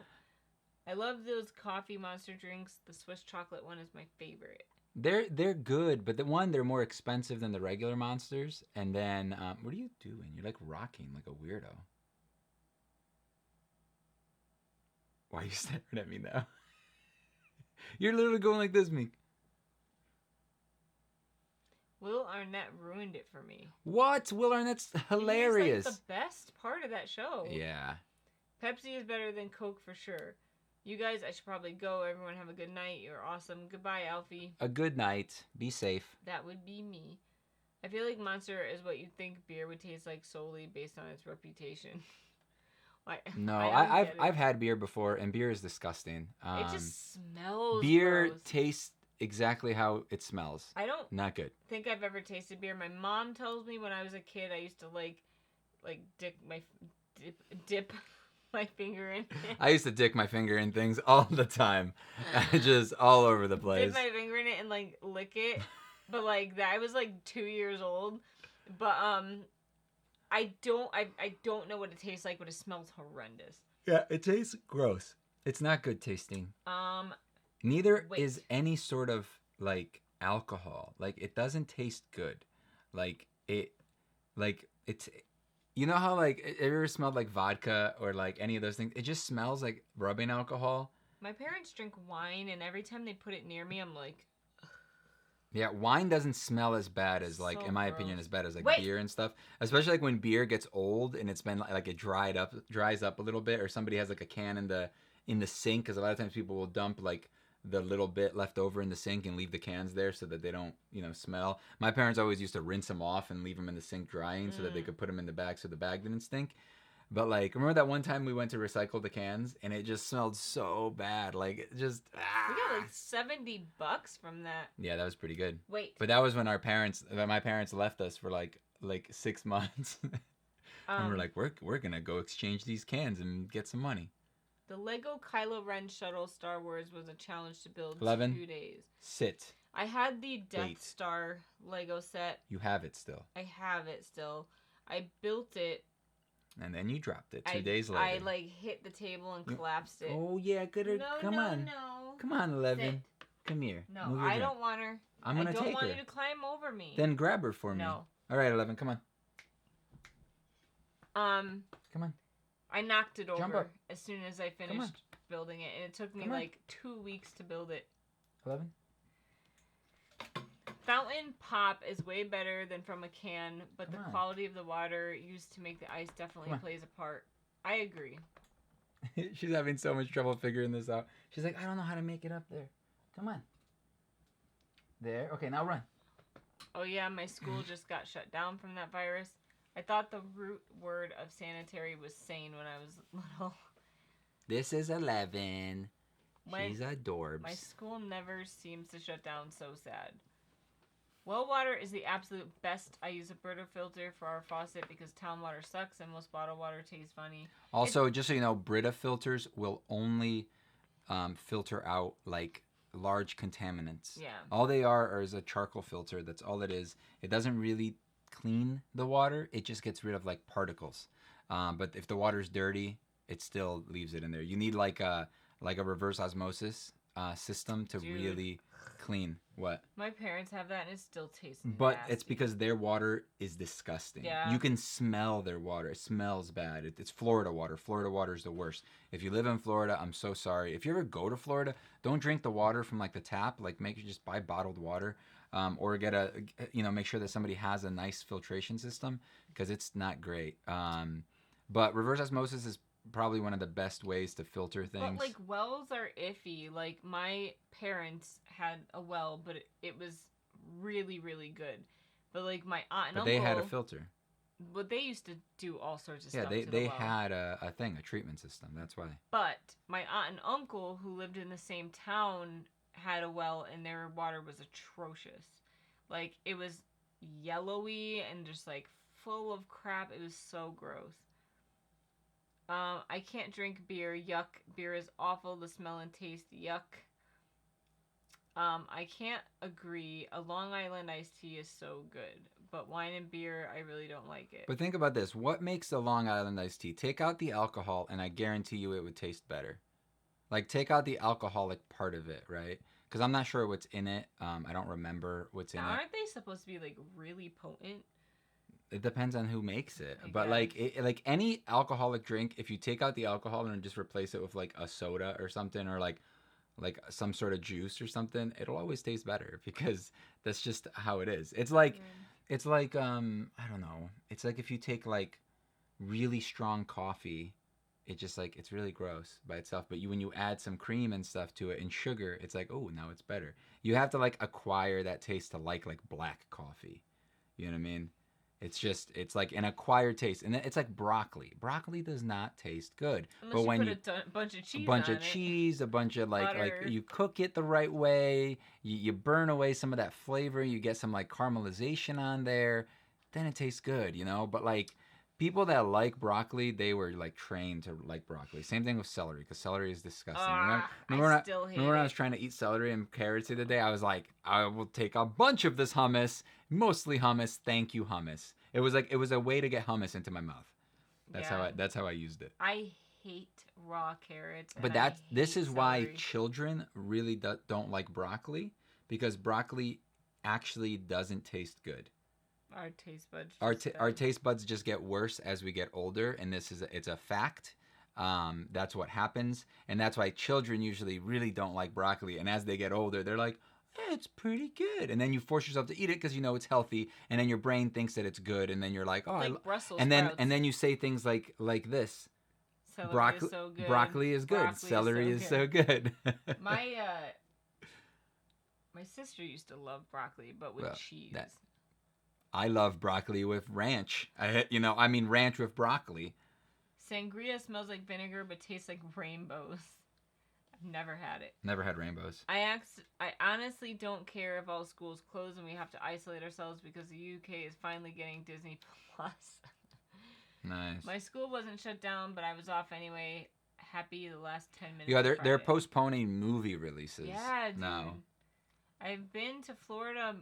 I love those coffee monster drinks. The Swiss chocolate one is my favorite. They're good, but they're more expensive than the regular monsters. And then, what are you doing? You're like rocking like a weirdo. Why are you staring at me now? You're literally going like this, Meek. Will Arnett ruined it for me. What? Will Arnett's hilarious. He's like the best part of that show. Yeah. Pepsi is better than Coke for sure. You guys, I should probably go. Everyone have a good night. You're awesome. Goodbye, Alfie. A good night. Be safe. That would be me. I feel like Monster is what you'd think beer would taste like solely based on its reputation. No, I've had beer before, and beer is disgusting. It just smells beer gross. Tastes exactly how it smells. I don't not good. think I've ever tasted beer. My mom tells me when I was a kid, I used to dip my finger in it. I used to dick my finger in things all the time. Just all over the place. Dip my finger in it and like lick it. But like I was like 2 years old. But I don't know what it tastes like, but it smells horrendous. Yeah, it tastes gross. It's not good tasting. Neither is any sort of like alcohol. Like it doesn't taste good. It's you know how like have you ever smelled like vodka or like any of those things? It just smells like rubbing alcohol. My parents drink wine, and every time they put it near me, I'm like, ugh. Yeah, wine doesn't smell as bad as like, in my opinion, as bad as like beer and stuff. Especially like when beer gets old and it's been like it dries up a little bit, or somebody has like a can in the sink, because a lot of times people will dump like the little bit left over in the sink and leave the cans there so that they don't, smell. My parents always used to rinse them off and leave them in the sink drying so that they could put them in the bag so the bag didn't stink. But like, remember that one time we went to recycle the cans and it just smelled so bad. Like, it just We got like $70 from that. Yeah, that was pretty good. Wait. But that was when my parents left us for like 6 months. And we're like, we're gonna go exchange these cans and get some money. The Lego Kylo Ren shuttle Star Wars was a challenge to build 11, 2 days. Sit. I had the Death 8. Star Lego set. You have it still. I have it still. I built it. And then you dropped it 2 days later. I like hit the table and collapsed it. Oh yeah, good. Come on. No. Come on, 11. Sit. Come here. No, I don't want her. I'm gonna take her. I don't want you to climb over me. Then grab her for me. No. All right, 11. Come on. Come on. I knocked it Jump over up. as soon as I finished building it, and it took me like 2 weeks to build it. 11. Fountain pop is way better than from a can, but the quality of the water used to make the ice definitely plays a part. I agree. She's having so much trouble figuring this out. She's like, I don't know how to make it up there. Come on. There. Okay, now run. Oh yeah, my school just got shut down from that virus. I thought the root word of sanitary was sane when I was little. This is 11. She's adorbs. My school never seems to shut down. So sad. Well water is the absolute best. I use a Brita filter for our faucet because town water sucks and most bottled water tastes funny. Also, just so you know, Brita filters will only filter out like large contaminants. Yeah. All they are is a charcoal filter. That's all it is. It doesn't really clean the water. It just gets rid of like particles. But if the water's dirty, it still leaves it in there. You need like a reverse osmosis system to really clean. What? My parents have that and it still tastes But nasty. it's because their water is disgusting. Yeah. You can smell their water. It smells bad. It's Florida water. Florida water is the worst. If you live in Florida, I'm so sorry. If you ever go to Florida, don't drink the water from like the tap. Like make sure just buy bottled water. Or get make sure that somebody has a nice filtration system because it's not great. But reverse osmosis is probably one of the best ways to filter things. But like wells are iffy. Like my parents had a well, but it was really, really good. But like my aunt and uncle, they had a filter. But they used to do all sorts of stuff. Yeah, they they had a treatment system. That's why. But my aunt and uncle who lived in the same town had a well and their water was atrocious. Like it was yellowy and just like full of crap. It was so gross. I can't drink beer. Yuck. Beer is awful. The smell and taste. Yuck. I can't agree. A Long Island iced tea is so good. But wine and beer, I really don't like it. But think about this. What makes the Long Island iced tea? Take out the alcohol and I guarantee you it would taste better. Like take out the alcoholic part of it, right? Because I'm not sure what's in it. I don't remember what's in it. Aren't they supposed to be like really potent? It depends on who makes it. But like any alcoholic drink, if you take out the alcohol and just replace it with like a soda or something, or like some sort of juice or something, it'll always taste better because that's just how it is. It's like I don't know. It's like if you take like really strong coffee, it just like it's really gross by itself. But when you add some cream and stuff to it and sugar, it's like, oh, now it's better. You have to like acquire that taste to like black coffee. You know what I mean? It's like an acquired taste, and it's like broccoli. Broccoli does not taste good. Unless but when put you a bunch of cheese, a bunch of like butter. You cook it the right way, you burn away some of that flavor, you get some like caramelization on there, then it tastes good, you know. But like people that like broccoli, they were like trained to like broccoli. Same thing with celery, because celery is disgusting. Remember when I was trying to eat celery and carrots the other day? I was like, I will take a bunch of this hummus, mostly hummus. Thank you, hummus. It was a way to get hummus into my mouth. That's how I used it. I hate raw carrots. But this is why children really don't like broccoli, because broccoli actually doesn't taste good. Our taste buds. Our taste buds just get worse as we get older, and it's a fact. That's what happens, and that's why children usually really don't like broccoli. And as they get older, they're like, it's pretty good, and then you force yourself to eat it because you know it's healthy, and then your brain thinks that it's good, and then you're like, oh, like Brussels sprouts. And then you say things like this. Broccoli is so good. Broccoli is good. Celery is so good. My sister used to love broccoli, but with cheese. I love broccoli with ranch. Ranch with broccoli. Sangria smells like vinegar but tastes like rainbows. I've never had it. Never had rainbows. I honestly don't care if all schools close and we have to isolate ourselves because the UK is finally getting Disney Plus. Nice. My school wasn't shut down, but I was off anyway. Happy the last 10 minutes. Yeah, they're postponing movie releases. Yeah, dude. now. I've been to Florida.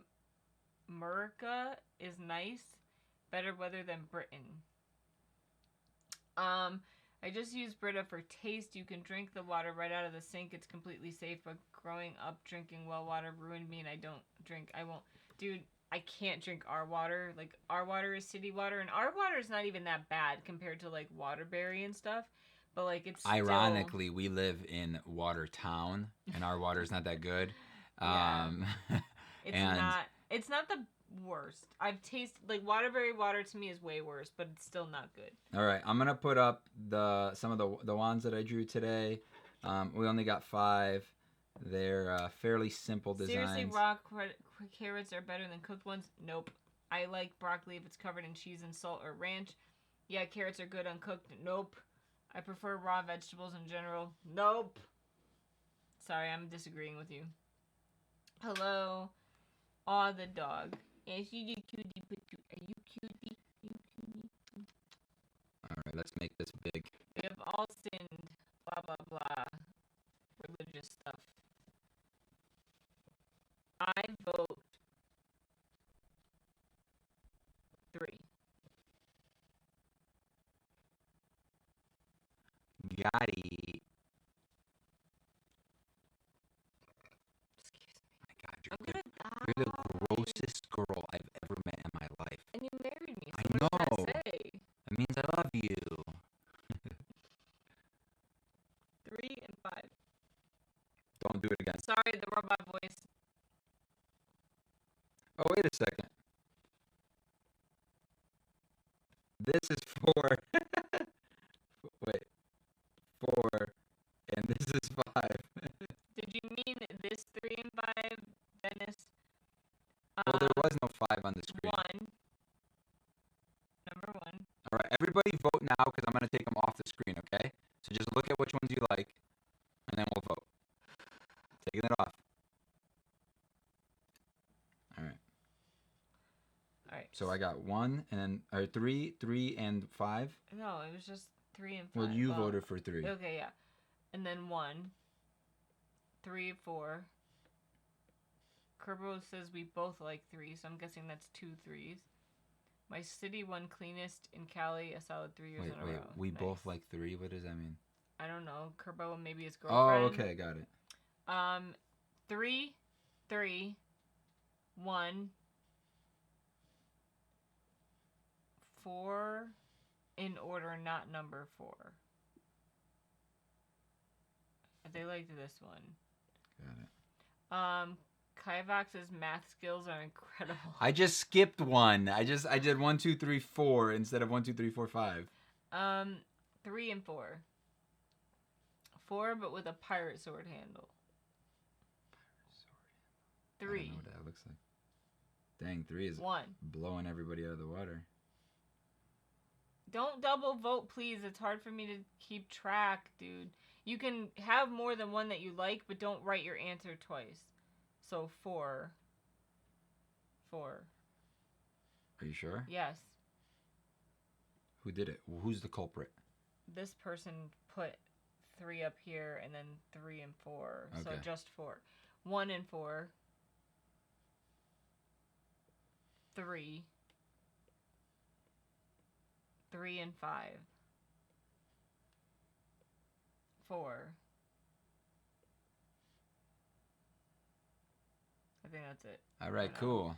America is nice. Better weather than Britain. I just use Brita for taste. You can drink the water right out of the sink. It's completely safe, but growing up drinking well water ruined me, and I don't drink. I won't. Dude, I can't drink our water. Like, our water is city water, and our water is not even that bad compared to, like, Waterbury and stuff. But, like, it's Ironically, we live in Watertown, and our water's not that good. It's not the worst. I've tasted, like, Waterbury water to me is way worse, but it's still not good. All right, I'm gonna put up some of the wands that I drew today. We only got 5. They're fairly simple designs. Seriously, raw carrots are better than cooked ones? Nope. I like broccoli if it's covered in cheese and salt or ranch. Yeah, carrots are good uncooked. Nope. I prefer raw vegetables in general. Nope. Sorry, I'm disagreeing with you. Hello. Aw, the dog. Is you cutie? Are you cutie? All right, let's make this big. We have all sinned. Blah, blah, blah. Religious stuff. I vote 3. Got it. Excuse me. My God, you're the grossest girl I've ever met in my life. And you married me. So I what know. does that say? That means I love you. 3 and 5. Don't do it again. Sorry, the robot voice. Oh, wait a second. This is 4. Wait. 4. And this is 5. Did you mean this 3 and 5, Dennis? Well, there was no 5 on the screen. 1. Number 1. All right, everybody vote now because I'm going to take them off the screen, okay? So just look at which ones you like, and then we'll vote. Taking it off. All right. All right. So I got 1 and then or 3 and 5. No, it was just 3 and 5. Well, you voted for 3. Okay, yeah. And then 1. 3, 4. Kerbo says we both like 3, so I'm guessing that's 2 3s. My city won cleanest in Cali a solid 3 years in a row. We both like 3? What does that mean? I don't know. Kerbo and maybe his girlfriend. Oh, okay, got it. 3, 3, 1, 4 in order, not number 4. They liked this one. Got it. Kivox's math skills are incredible. I just skipped 1. I did 1, 2, 3, 4 instead of 1, 2, 3, 4, 5. 3 and 4. 4, but with a pirate sword handle. 3. I don't know what that looks like. Dang, 3 is 1. blowing everybody out of the water. Don't double vote, please. It's hard for me to keep track, dude. You can have more than one that you like, but don't write your answer twice. So 4. 4. Are you sure? Yes. Who did it? Who's the culprit? This person put 3 up here and then 3 and 4. Okay. So just 4. 1 and 4. 3. 3 and 5. 4. I think that's it. All right, cool.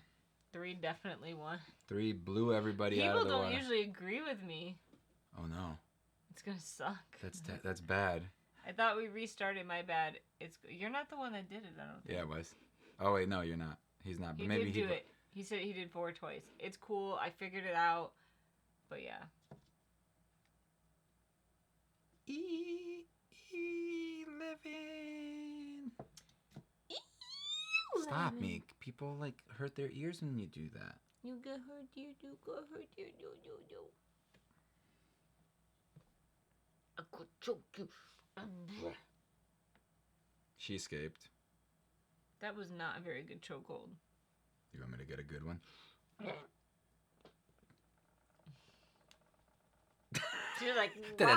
3 definitely won. 3 blew everybody out of the water. People don't usually agree with me. Oh no. It's gonna suck. That's bad. I thought we restarted. My bad. You're not the one that did it. I don't think. Yeah, it was. Oh wait, no, you're not. He's not. But maybe he did do it. He said he did 4 twice. It's cool. I figured it out. But yeah. Living. Stop, Meek. People like hurt their ears when you do that. You get hurt, you do. Go hurt, you do. choke you. She escaped. That was not a very good chokehold. You want me to get a good one? She's like, why?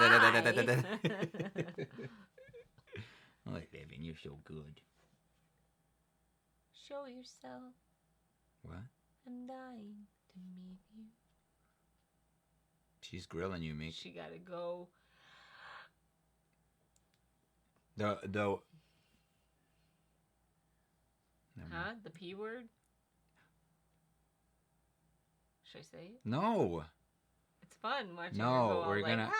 I'm like, Evan, you're so good. Show yourself. What? I'm dying to meet you. She's grilling you, Meek. She gotta go. Though. Huh? The P word? Should I say it? No. It's fun watching No, her go all we're like, gonna.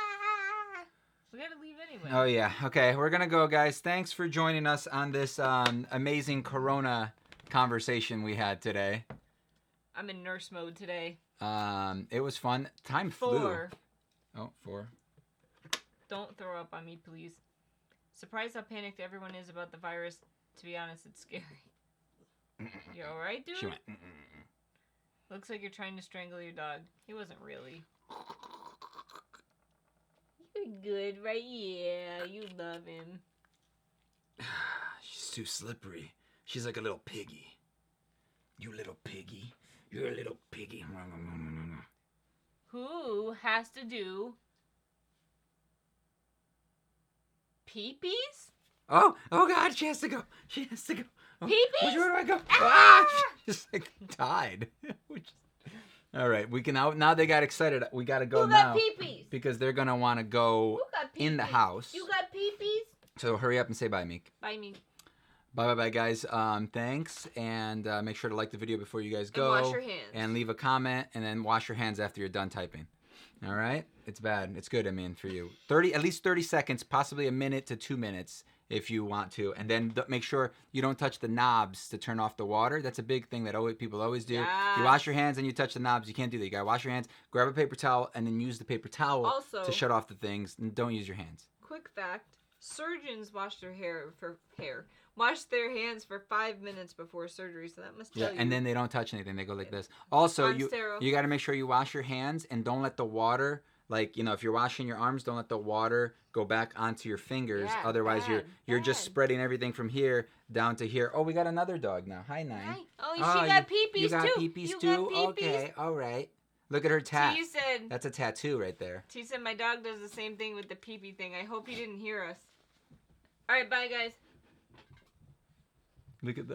We gotta leave anyway. Oh yeah. Okay, we're gonna go, guys. Thanks for joining us on this amazing Corona conversation we had today. I'm in nurse mode today. It was fun. Time 4. flew. Oh, 4. Don't throw up on me, please. Surprised how panicked everyone is about the virus. To be honest, it's scary. You alright, dude? She went. Looks like you're trying to strangle your dog. He wasn't really. You're good, right? Yeah, you love him. She's too slippery. She's like a little piggy. You little piggy. You're a little piggy. Who has to do pee-pees? Oh God, she has to go. She has to go. Oh, Pee-pees? which way do I go? Ah! She just like died. All right, we can now they got excited. We got to go Who now. got pee-pees? Because they're going to want to go Who got pee-pees? in the house. You got pee-pees? So hurry up and say bye, Meek. Bye, Meek. Bye, guys. Thanks, and make sure to like the video before you guys go. And wash your hands. And leave a comment, and then wash your hands after you're done typing. All right? It's bad. It's good, I mean, for you. At least 30 seconds, possibly a minute to 2 minutes if you want to. And then make sure you don't touch the knobs to turn off the water. That's a big thing that people always do. Yes. You wash your hands and you touch the knobs. You can't do that. You got to wash your hands, grab a paper towel, and then use the paper towel to shut off the things. And don't use your hands. Quick fact. Surgeons wash their wash their hands for 5 minutes before surgery, so that must tell you. And then they don't touch anything. They go like this. Also, you got to make sure you wash your hands and don't let the water, like, if you're washing your arms, don't let the water go back onto your fingers. Yeah, Otherwise, you're just spreading everything from here down to here. Oh, we got another dog now. Hi, Nine. Hi. Oh, she got pee-pees you got too. Pee-pees You too? got pee-pees? Okay, all right. Look at her tat. She said, that's a tattoo right there. She said my dog does the same thing with the pee-pee thing. I hope he didn't hear us. All right, bye, guys. Look at that.